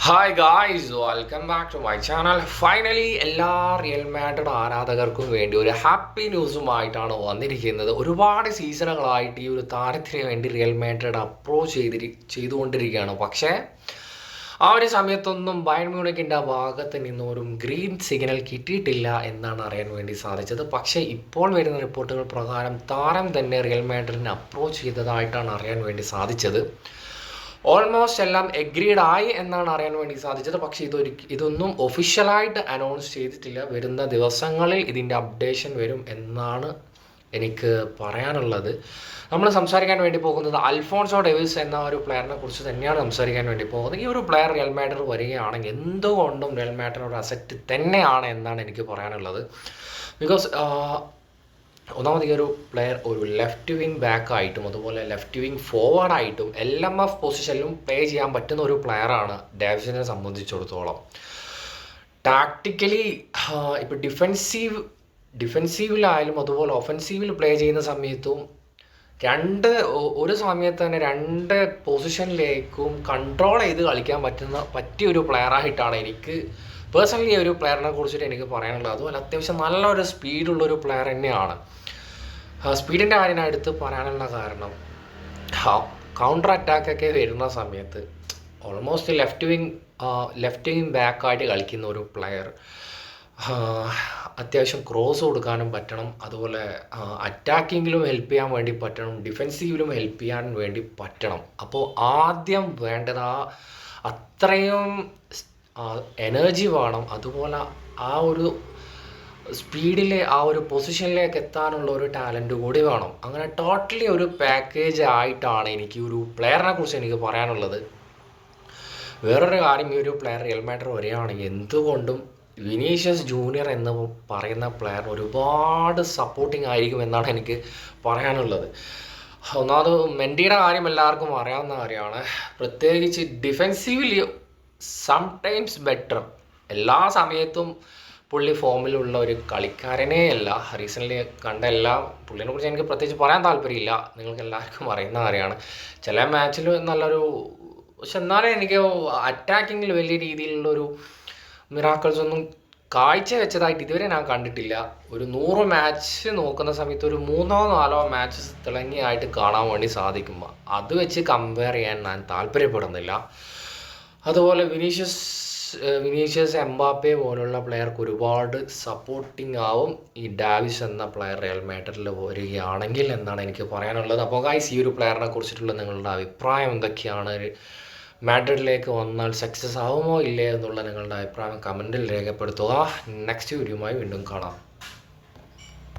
Hi guys, welcome back to my channel. Finally എല്ലാ Real Madrid ആരാധകർക്കും വേണ്ടി ഒരു ഹാപ്പി ന്യൂസുമായിട്ടാണ് വന്നിരിക്കുന്നത്. ഒരുപാട് സീസണുകളായിട്ട് ഈ ഒരു താരത്തിന് വേണ്ടി റിയൽ മാഡ്രിഡ് അപ്രോച്ച് ചെയ്തുകൊണ്ടിരിക്കുകയാണ്. പക്ഷേ ആ ഒരു സമയത്തൊന്നും ബയൺ മ്യൂണിക്കിൻ്റെ ഭാഗത്ത് നിന്നൊരു ഗ്രീൻ സിഗ്നൽ കിട്ടിയിട്ടില്ല എന്നാണ് അറിയാൻ വേണ്ടി സാധിച്ചത്. പക്ഷേ ഇപ്പോൾ വരുന്ന റിപ്പോർട്ടുകൾ പ്രകാരം താരം തന്നെ റിയൽ മാഡ്രിഡിനെ അപ്രോച്ച് ചെയ്തതായിട്ടാണ് അറിയാൻ വേണ്ടി സാധിച്ചത്. ഓൾമോസ്റ്റ് എല്ലാം എഗ്രീഡ് ആയി എന്നാണ് അറിയാൻ വേണ്ടി സാധിച്ചത്. പക്ഷേ ഇതൊന്നും ഒഫീഷ്യലായിട്ട് അനൗൺസ് ചെയ്തിട്ടില്ല. വരുന്ന ദിവസങ്ങളിൽ ഇതിൻ്റെ അപ്ഡേഷൻ വരും എന്നാണ് എനിക്ക് പറയാനുള്ളത്. നമ്മൾ സംസാരിക്കാൻ വേണ്ടി പോകുന്നത് അൽഫോൺസോ ഡേവിസ് എന്ന ഒരു പ്ലെയറിനെ കുറിച്ച് തന്നെയാണ് സംസാരിക്കാൻ വേണ്ടി പോകുന്നത്. ഈ ഒരു പ്ലെയർ റിയൽ മാഡ്രിഡ് വരികയാണെങ്കിൽ എന്തുകൊണ്ടും റിയൽ മാഡ്രിഡ് ഒരു അസറ്റ് തന്നെയാണ് എന്നാണ് എനിക്ക് പറയാനുള്ളത്. ബിക്കോസ് ഒന്നാമത് ഈ ഒരു പ്ലെയർ ഒരു ലെഫ്റ്റ് വിങ് ബാക്കായിട്ടും അതുപോലെ ലെഫ്റ്റ് വിങ് ഫോർവേഡായിട്ടും LMF പൊസിഷനിലും പ്ലേ ചെയ്യാൻ പറ്റുന്ന ഒരു പ്ലെയറാണ് ഡേവിസിനെ സംബന്ധിച്ചിടത്തോളം. ടാക്ടിക്കലി ഇപ്പോൾ ഡിഫെൻസീവിലായാലും അതുപോലെ ഒഫൻസീവിൽ പ്ലേ ചെയ്യുന്ന സമയത്തും ഒരു സമയത്ത് തന്നെ രണ്ട് പൊസിഷനിലേക്കും കൺട്രോൾ ചെയ്ത് കളിക്കാൻ പറ്റിയ ഒരു പ്ലെയറായിട്ടാണ് എനിക്ക് പേഴ്സണലി ഒരു പ്ലെയറിനെ കുറിച്ചിട്ട് എനിക്ക് പറയാനുള്ളത്. അതുപോലെ അത്യാവശ്യം നല്ലൊരു സ്പീഡുള്ളൊരു പ്ലെയർ തന്നെയാണ്. സ്പീഡിൻ്റെ കാര്യം ഞാൻ എടുത്ത് പറയാനുള്ള കാരണം കൗണ്ടർ അറ്റാക്കൊക്കെ വരുന്ന സമയത്ത് ഓൾമോസ്റ്റ് ലെഫ്റ്റ് വിങ് ബാക്കായിട്ട് കളിക്കുന്ന ഒരു പ്ലെയർ അത്യാവശ്യം ക്രോസ് കൊടുക്കാനും പറ്റണം, അതുപോലെ അറ്റാക്കിങ്ങിലും ഹെൽപ്പ് ചെയ്യാൻ വേണ്ടി പറ്റണം, ഡിഫെൻസീവിലും ഹെൽപ്പ് ചെയ്യാൻ വേണ്ടി പറ്റണം. അപ്പോൾ ആദ്യം വേണ്ടത് അത്രയും എനർജി വേണം, അതുപോലെ ആ ഒരു സ്പീഡിലെ ആ ഒരു പൊസിഷനിലേക്ക് എത്താനുള്ള ഒരു ടാലൻറ്റ് കൂടി വേണം. അങ്ങനെ ടോട്ടലി ഒരു പാക്കേജ് ആയിട്ടാണ് എനിക്ക് ഒരു പ്ലെയറിനെ കുറിച്ച് എനിക്ക് പറയാനുള്ളത്. വേറൊരു കാര്യം, ഈ ഒരു പ്ലെയർ റിയൽ മാഡ്രിഡ് വരികയാണെങ്കിൽ എന്തുകൊണ്ടും വിനീഷ്യസ് ജൂനിയർ എന്ന് പറയുന്ന പ്ലെയർ ഒരുപാട് സപ്പോർട്ടിങ് ആയിരിക്കും എന്നാണ് എനിക്ക് പറയാനുള്ളത്. ഒന്നാമത് മെൻഡിയുടെ കാര്യം എല്ലാവർക്കും അറിയാവുന്ന കാര്യമാണ്. പ്രത്യേകിച്ച് ഡിഫെൻസീവ്ലി സംടൈംസ് ബെറ്റർ. എല്ലാ സമയത്തും പുള്ളി ഫോമിലുള്ള ഒരു കളിക്കാരനേ അല്ല. റീസെൻ്റ്ലി കണ്ട പുള്ളിനെ കുറിച്ച് എനിക്ക് പ്രത്യേകിച്ച് പറയാൻ താല്പര്യമില്ല, നിങ്ങൾക്ക് എല്ലാവർക്കും അറിയുന്ന കാര്യമാണ്. ചില മാച്ചിൽ നല്ലൊരു, പക്ഷെ എന്നാലും എനിക്ക് അറ്റാക്കിങ്ങിൽ വലിയ രീതിയിലുള്ളൊരു മിറാക്കിൾസ് ഒന്നും കാഴ്ച വെച്ചതായിട്ട് ഇതുവരെ ഞാൻ കണ്ടിട്ടില്ല. ഒരു 100 മാച്ച് നോക്കുന്ന സമയത്ത് ഒരു 3-4 മാച്ചസ് തിളങ്ങിയായിട്ട് കാണാൻ വേണ്ടി സാധിക്കുമ്പോൾ അത് വെച്ച് കമ്പയർ ചെയ്യാൻ ഞാൻ താല്പര്യപ്പെടുന്നില്ല. അതുപോലെ വിനീഷ്യസ് എംബാപ്പെ പോലുള്ള പ്ലെയർക്ക് ഒരുപാട് സപ്പോർട്ടിങ് ആവും ഈ ഡാവിസ് എന്ന പ്ലെയർ റിയൽ മാഡ്രിഡിൽ വരികയാണെങ്കിൽ എന്നാണ് എനിക്ക് പറയാനുള്ളത്. അപ്പോൾ ഗൈസ്, ഈ ഒരു പ്ലെയറിനെ കുറിച്ചിട്ടുള്ള നിങ്ങളുടെ അഭിപ്രായം എന്തൊക്കെയാണ്? മാഡ്രിഡിലേക്ക് വന്നാൽ സക്സസ് ആവുമോ ഇല്ലേ എന്നുള്ള നിങ്ങളുടെ അഭിപ്രായം കമൻറ്റിൽ രേഖപ്പെടുത്തുക. നെക്സ്റ്റ് വീഡിയോയുമായി വീണ്ടും കാണാം.